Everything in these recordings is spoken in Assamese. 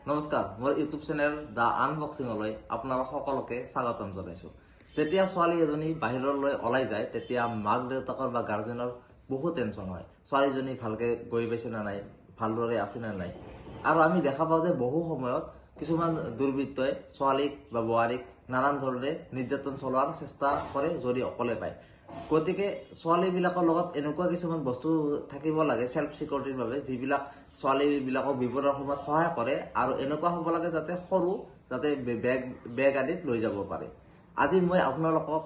নমস্কাৰ, মোৰ ইউটিউব চেনেল দা আনবক্সিঙলৈ আপোনালোক সকলোকে স্বাগতম জনাইছো। যেতিয়া ছোৱালী এজনী বাহিৰলৈ ওলাই যায় তেতিয়া মাক দেউতাকৰ বা গাৰ্জেনৰ বহু টেনচন হয়। ছোৱালীজনী ভালকে গৈ পাইছে না নাই, ভালদৰে আছে না নাই। আৰু আমি দেখা পাওঁ যে বহু সময়ত কিছুমান দুৰ্বৃত্তই ছোৱালীক বা বোৱাৰীক নানান ধৰণে নিৰ্যাতন চলোৱাৰ চেষ্টা কৰে যদি অকলে পায়। গতিকে ছোৱালীবিলাকৰ লগত এনেকুৱা কিছুমান বস্তু থাকিব লাগে সেল্ফ সিকিউৰিটিৰ বাবে, যিবিলাক ছোৱালীবিলাকক বিপদৰ সময়ত সহায় কৰে আৰু এনেকুৱা হ'ব লাগে যাতে সৰু, যাতে বেগ আদিত লৈ যাব পাৰে। আজি মই আপোনালোকক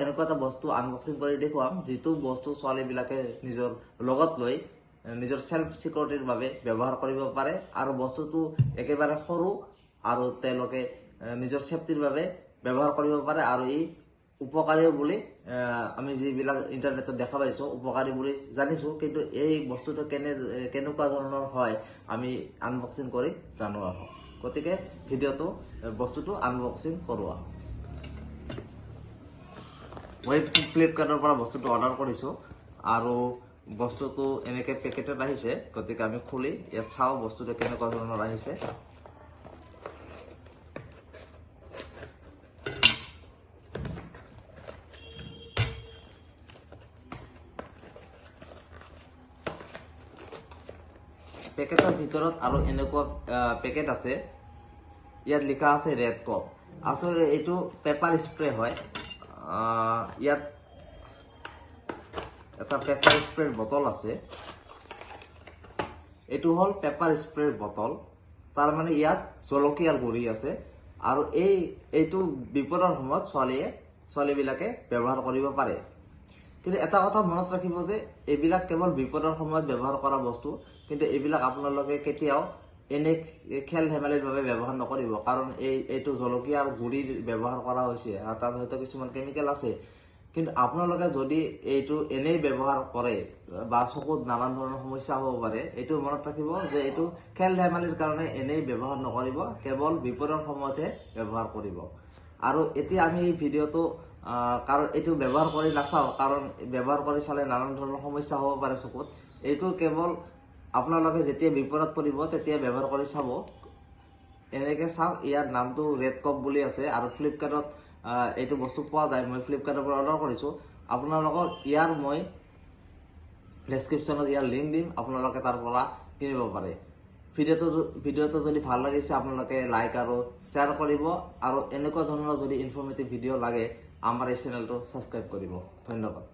এনেকুৱা এটা বস্তু আনবক্সিং কৰি দেখুৱাম, যিটো বস্তু ছোৱালীবিলাকে নিজৰ লগত লৈ নিজৰ সেল্ফ সিকিউৰিটিৰ বাবে ব্যৱহাৰ কৰিব পাৰে আৰু বস্তুটো একেবাৰে সৰু আৰু তেওঁলোকে নিজৰ সেফটিৰ বাবে ব্যৱহাৰ কৰিব পাৰে। আৰু এই উপকাৰী বুলি আমি যিবিলাক ইণ্টাৰনেটত দেখা পাইছোঁ উপকাৰী বুলি জানিছোঁ, কিন্তু এই বস্তুটো কেনেকুৱা ধৰণৰ হয় আমি আনবক্সিং কৰি জানো আহক। গতিকে বস্তুটো আনবক্সিং কৰোঁ আহক। মই ফ্লিপকাৰ্টৰ পৰা বস্তুটো অৰ্ডাৰ কৰিছোঁ আৰু বস্তুটো এনেকৈ পেকেটত আহিছে। গতিকে আমি খুলি ইয়াত চাওঁ বস্তুটো কেনেকুৱা ধৰণৰ আহিছে। পেকেটৰ ভিতৰত আৰু এনেকুৱা পেকেট আছে, ইয়াত লিখা আছে ৰেড কপ। আচলতে এইটো পেপাৰ স্প্ৰে হয়। ইয়াত এটা পেপাৰ স্প্ৰেৰ বটল আছে। এইটো হ'ল পেপাৰ স্প্ৰেৰ বটল, তাৰ মানে ইয়াত জলকীয়াৰ গুড়ি আছে আৰু এইটো বিপদৰ সময়ত ছোৱালীবিলাকে ব্যৱহাৰ কৰিব পাৰে। কিন্তু এটা কথা মনত ৰাখিব যে এইবিলাক কেৱল বিপদৰ সময়ত ব্যৱহাৰ কৰা বস্তু, কিন্তু এইবিলাক আপোনালোকে কেতিয়াও এনে খেল ধেমালিৰ বাবে ব্যৱহাৰ নকৰিব, কাৰণ এইটো জলকীয়াৰ গুড়িৰ ব্যৱহাৰ কৰা হৈছে আৰু তাত হয়তো কিছুমান কেমিকেল আছে। কিন্তু আপোনালোকে যদি এইটো এনেই ব্যৱহাৰ কৰে বা চকুত নানান ধৰণৰ সমস্যা হ'ব পাৰে, এইটো মনত ৰাখিব যে এইটো খেল ধেমালিৰ কাৰণে এনেই ব্যৱহাৰ নকৰিব, কেৱল বিপদৰ সময়তহে ব্যৱহাৰ কৰিব। আৰু এতিয়া আমি এই ভিডিঅ'টো কাৰণ এইটো ব্যৱহাৰ কৰি নাচাওঁ, কাৰণ ব্যৱহাৰ কৰি চালে নানান ধৰণৰ সমস্যা হ'ব পাৰে চকুত। এইটো কেৱল আপোনালোকে যেতিয়া বিপদত পৰিব তেতিয়া ব্যৱহাৰ কৰি চাব। এনেকৈ চাওক, ইয়াৰ নামটো ৰেড কপ বুলি আছে আৰু ফ্লিপকাৰ্টত এইটো বস্তু পোৱা যায়। মই ফ্লিপকাৰ্টৰ পৰা অৰ্ডাৰ কৰিছোঁ। আপোনালোকক মই ডেছক্ৰিপশ্যনত ইয়াৰ লিংক দিম, আপোনালোকে তাৰ পৰা কিনিব পাৰে। ভিডিঅ'টো যদি ভাল লাগিছে আপোনালোকে লাইক আৰু শ্বেয়াৰ কৰিব, আৰু এনেকুৱা ধৰণৰ যদি ইনফৰ্মেটিভ ভিডিঅ' লাগে আমাৰ এই চেনেলটো ছাবস্ক্ৰাইব কৰিব। ধন্যবাদ।